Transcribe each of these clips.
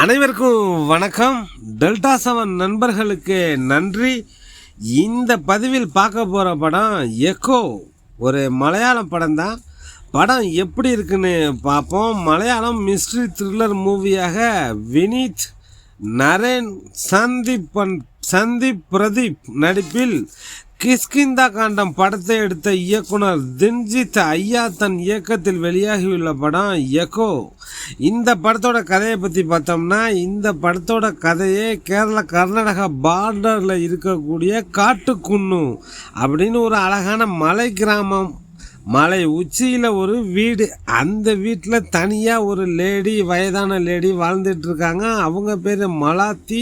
அனைவருக்கும் வணக்கம். டெல்டா 7 நண்பர்களுக்கு நன்றி. இந்த பதிவில் பார்க்க போகிற படம் எக்கோ. ஒரு மலையாள படம் தான். படம் எப்படி இருக்குன்னு பார்ப்போம். மலையாளம் மிஸ்ட்ரி த்ரில்லர் மூவியாக வினீத், நரேன், சந்தீப் பிரதீப் நடிப்பில் கிஷ்கிந்தா காண்டம் படத்தை எடுத்த இயக்குனர் தின்ஜித் ஐயா தன் இயக்கத்தில் வெளியாகியுள்ள படம் எக்கோ. இந்த படத்தோட கதையை பற்றி பார்த்தோம்னா, இந்த படத்தோட கதையே கர்நாடகா பார்டரில் இருக்கக்கூடிய காட்டுக்குன்னு அப்படின்னு ஒரு அழகான மலை கிராமம். மலை உச்சியில் ஒரு வீடு. அந்த வீட்டில் தனியாக ஒரு வயதான லேடி வாழ்ந்துட்டு இருக்காங்க. அவங்க பேர் மலாத்தி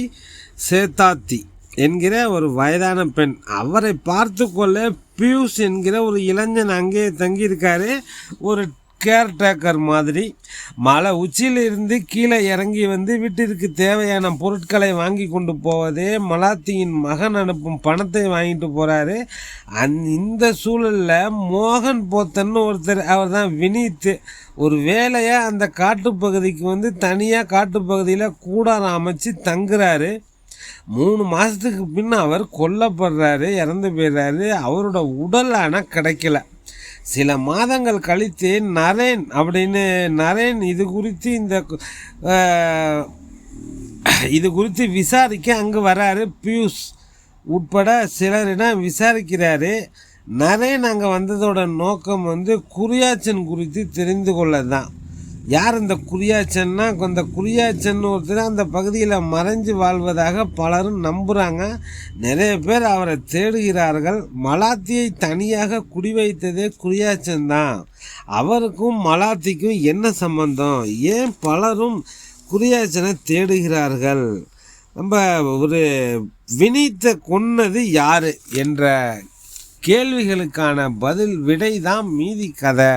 சேத்தாத்தி என்கிற ஒரு வயதான பெண். அவரை பார்த்து கொள்ள பியூஷ் என்கிற ஒரு இளைஞன் அங்கே தங்கியிருக்காரு, ஒரு கேர்டேக்கர் மாதிரி. மலை உச்சியிலிருந்து கீழே இறங்கி வந்து வீட்டிற்கு தேவையான பொருட்களை வாங்கி கொண்டு போவதே மலாத்தியின் மகன் அனுப்பும் பணத்தை வாங்கிட்டு போகிறாரு. இந்த சூழலில் மோகன் போத்தன்னு ஒருத்தர், அவர் தான் வினீத், ஒரு வேலையாக அந்த காட்டுப்பகுதிக்கு வந்து தனியாக காட்டுப்பகுதியில் கூடாரம் அமைச்சு தங்குறாரு. 3 மாதத்துக்கு பின்ன அவர் கொல்லப்படுறாரு, இறந்து போயிடுறாரு. அவரோட உடல் ஆனால் கிடைக்கல. சில மாதங்கள் கழித்து நரேன் இது குறித்து விசாரிக்க அங்கே வராரு. பியூஷ் உட்பட சிலரிடம் விசாரிக்கிறாரு. நரேன் அங்கே வந்ததோட நோக்கம் வந்து குரியாச்சன் குறித்து தெரிந்து கொள்ள தான். யார் இந்த குரியாச்சன்னா, இந்த குரியாச்சன் ஒருத்தர் அந்த பகுதியில் மறைஞ்சு வாழ்வதாக பலரும் நம்புகிறாங்க. நிறைய பேர் அவரை தேடுகிறார்கள். மலாத்தியை தனியாக குடிவைத்ததே குரியாச்சன் தான். அவருக்கும் மலாத்திக்கும் என்ன சம்பந்தம்? ஏன் பலரும் குரியாச்சனை தேடுகிறார்கள்? நம்ம ஒரு வினீத்தை கொன்னது யார் என்ற கேள்விகளுக்கான விடை தான் மீதி கதை.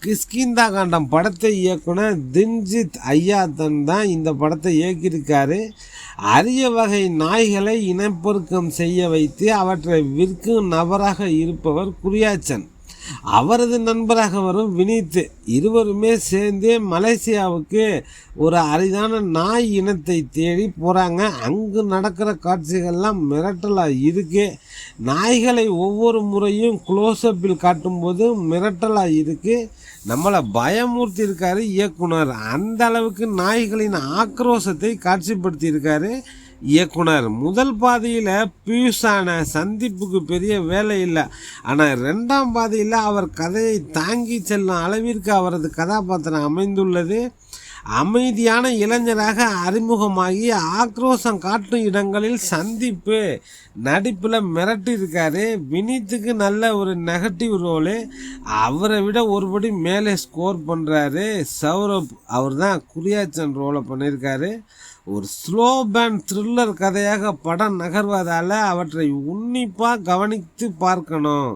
கிஷ்கிந்தா காண்டம் படத்தை இயக்குனர் தின்ஜித் ஐயா தான் இந்த படத்தை இயக்கியிருக்காரு. அரிய வகை நாய்களை இனப்பெருக்கம் செய்ய வைத்து அவற்றை விற்கும் நபராக இருப்பவர் குரியாச்சன். அவரது நண்பராக வரும் வினீத். இருவருமே சேர்ந்து மலேசியாவுக்கு ஒரு அரிதான நாய் இனத்தை தேடி போகிறாங்க. அங்கு நடக்கிற காட்சிகள்லாம் மிரட்டலாக இருக்கு. நாய்களை ஒவ்வொரு முறையும் க்ளோஸ்அப்பில் காட்டும்போது மிரட்டலாக இருக்கு. நம்மளை பயமூர்த்தி இருக்காரு இயக்குனர். அந்த அளவுக்கு நாய்களின் ஆக்ரோஷத்தை காட்சிப்படுத்தியிருக்காரு இயக்குனர். முதல் பாதியில் பியூஷான சந்திப்புக்கு பெரிய வேலை இல்லை. ஆனால் 2ஆம் பாதியில் அவர் கதையை தாங்கி செல்லும் அளவிற்கு அவரது கதாபாத்திரம் அமைந்துள்ளது. அமைதியான இளைஞராக அறிமுகமாகி ஆக்ரோஷம் காட்டும் இடங்களில் சந்திப்பு நடிப்பில் மிரட்டியிருக்காரு. வினீத்துக்கு நல்ல ஒரு நெகட்டிவ் ரோலு. அவரை விட ஒருபடி மேலே ஸ்கோர் பண்ணுறாரு சௌரப். அவர் தான் குரியாச்சன் ரோலை பண்ணியிருக்காரு. ஒரு ஸ்லோ பேண்ட் த்ரில்லர் கதையாக படம் நகர்வதால் அவற்றை உன்னிப்பாக கவனித்து பார்க்கணும்.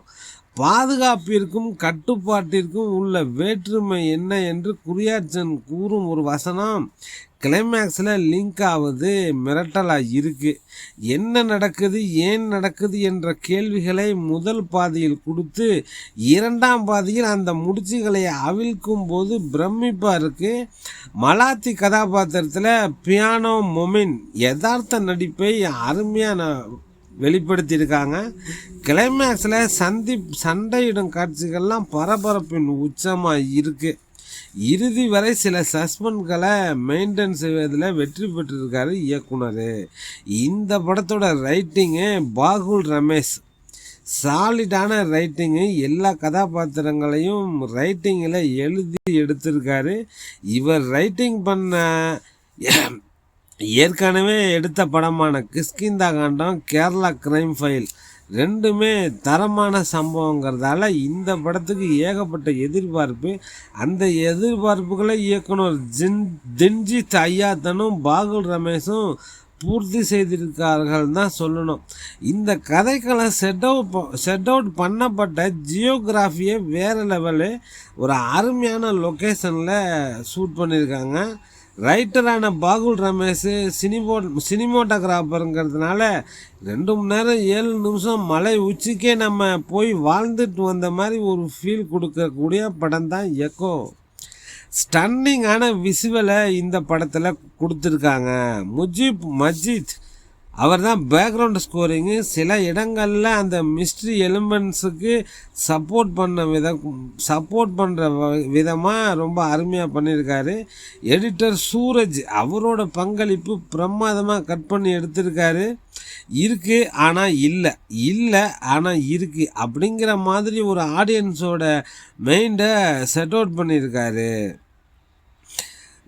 பாதுகாப்பிற்கும் கட்டுப்பாட்டிற்கும் உள்ள வேற்றுமை என்ன என்று குரியாச்சன் கூறும் ஒரு வசனம் கிளைமேக்ஸில் லிங்க் ஆகுது. மிரட்டலாக இருக்குது. என்ன நடக்குது, ஏன் நடக்குது என்ற கேள்விகளை முதல் பாதியில் கொடுத்து 2ஆம் பாதியில் அந்த முடிச்சுகளை அவிழ்க்கும் போது பிரமிப்பாக இருக்குது. மலாத்தி கதாபாத்திரத்தில் பியானோ மொமின் யதார்த்த நடிப்பை அருமையான வெளிப்படுத்தியிருக்காங்க. கிளைமேக்ஸில் சண்டையிடும் காட்சிகள்லாம் பரபரப்பின் உச்சமாக இருக்குது. இறுதி வரை சில சஸ்பென்ஸ்களை மெயின்டைன் செய்வதில் வெற்றி பெற்றிருக்காரு இயக்குனர். இந்த படத்தோட ரைட்டிங்கு பாகுல் ரமேஷ். சாலிடான ரைட்டிங்கு. எல்லா கதாபாத்திரங்களையும் ரைட்டிங்கில் எழுதி எடுத்திருக்காரு. இவர் ரைட்டிங் பண்ண ஏற்கனவே எடுத்த படமான கிஷ்கிந்தா காண்டம், கேரளா கிரைம் ஃபைல் ரெண்டுமே தரமான சம்பவங்கிறதால இந்த படத்துக்கு ஏகப்பட்ட எதிர்பார்ப்பு. அந்த எதிர்பார்ப்புகளை இயக்குனர் தின்ஜித் ஐயாத்தனும் பாகுல் ரமேஷும் பூர்த்தி செய்திருக்கார்கள் தான் சொல்லணும். இந்த கதைக்களம் செட் அவுட் பண்ணப்பட்ட ஜியோகிராஃபியை வேறு லெவலு. ஒரு அருமையான லொக்கேஷனில் ஷூட் பண்ணியிருக்காங்க. ரைட்டரான பாகுல் ரமேஷ் சினிமோட்டோகிராஃபருங்கிறதுனால 2 மணி நேரம் 7 நிமிஷம் மலை உச்சிக்கே நம்ம போய் வாழ்ந்துட்டு வந்த மாதிரி ஒரு ஃபீல் கொடுக்கக்கூடிய படம் தான் எக்கோ. ஸ்டன்னிங்கான விசுவலை இந்த படத்தில் கொடுத்துருக்காங்க. முஜீப் மஜித் அவர் தான் பேக்ரவுண்ட் ஸ்கோரிங்கு. சில இடங்களில் அந்த மிஸ்ட்ரி எலிமெண்ட்ஸுக்கு சப்போர்ட் பண்ணுற விதமாக ரொம்ப அருமையாக பண்ணியிருக்காரு. எடிட்டர் சூரஜ் அவரோட பங்களிப்பு பிரமாதமாக கட் பண்ணி எடுத்திருக்காரு. இருக்குது ஆனால் இல்லை ஆனால் இருக்குது அப்படிங்கிற மாதிரி ஒரு ஆடியன்ஸோட மைண்டை செட் அவுட் பண்ணியிருக்காரு.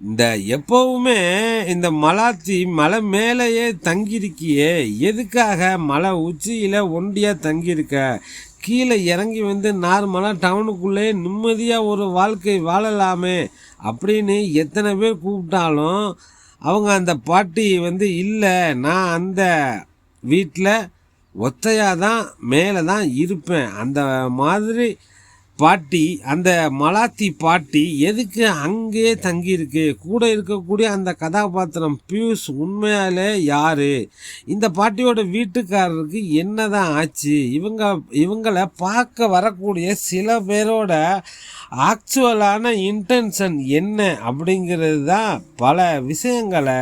இந்த எப்போவுமே இந்த மலாத்தி மலை மேலேயே தங்கியிருக்கியே, எதுக்காக மலை உச்சியில் ஒண்டியாக தங்கியிருக்க, கீழே இறங்கி வந்து நார்மலாக டவுனுக்குள்ளே நிம்மதியாக ஒரு வாழ்க்கை வாழலாமே அப்படின்னு எத்தனை பேர் கூப்பிட்டாலும் அவங்க அந்த பாட்டி இல்லை, நான் அந்த வீட்டில் ஒத்தையாக தான் மேலே தான் இருப்பேன், அந்த மாதிரி பாட்டி, அந்த மலாத்தி பாட்டி எதுக்கு அங்கேயே தங்கியிருக்கு? கூட இருக்கக்கூடிய அந்த கதாபாத்திரம் பியூஸ் உண்மையாலே யார்? இந்த பாட்டியோட வீட்டுக்காரருக்கு என்ன தான் ஆச்சு? இவங்களை பார்க்க வரக்கூடிய சில பேரோட ஆக்சுவலான இன்டென்ஷன் என்ன அப்படிங்கிறது தான் பல விஷயங்களை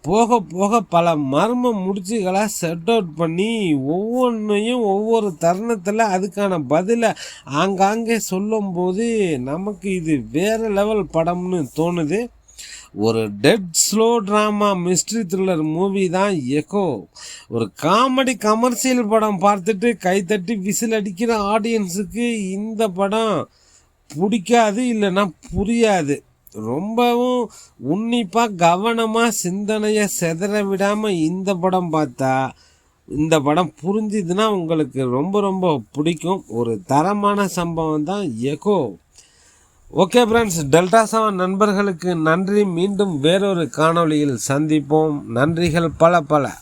போக போக பல மர்ம முடிச்சுகளை செட் அவுட் பண்ணி ஒவ்வொன்றையும் ஒவ்வொரு தருணத்தில் அதுக்கான பதிலை ஆங்காங்கே சொல்லும்போது நமக்கு இது வேறு லெவல் படம்னு தோணுது. ஒரு dead slow drama mystery thriller movie தான் எக்கோ. ஒரு காமெடி கமர்ஷியல் படம் பார்த்துட்டு கைத்தட்டி விசில் அடிக்கிற ஆடியன்ஸுக்கு இந்த படம் பிடிக்காது, இல்லைன்னா புரியாது. ரொம்பவும் உன்னிப்பாக கவனமாக சிந்தனையை செதற விடாமல் இந்த படம் பார்த்தா, இந்த படம் புரிஞ்சுதுன்னா உங்களுக்கு ரொம்ப ரொம்ப பிடிக்கும். ஒரு தரமான சம்பவம் தான் எக்கோ. ஓகே ஃப்ரெண்ட்ஸ், டெல்டா 7 நண்பர்களுக்கு நன்றி. மீண்டும் வேறொரு காணொளியில் சந்திப்போம். நன்றிகள் பல பல.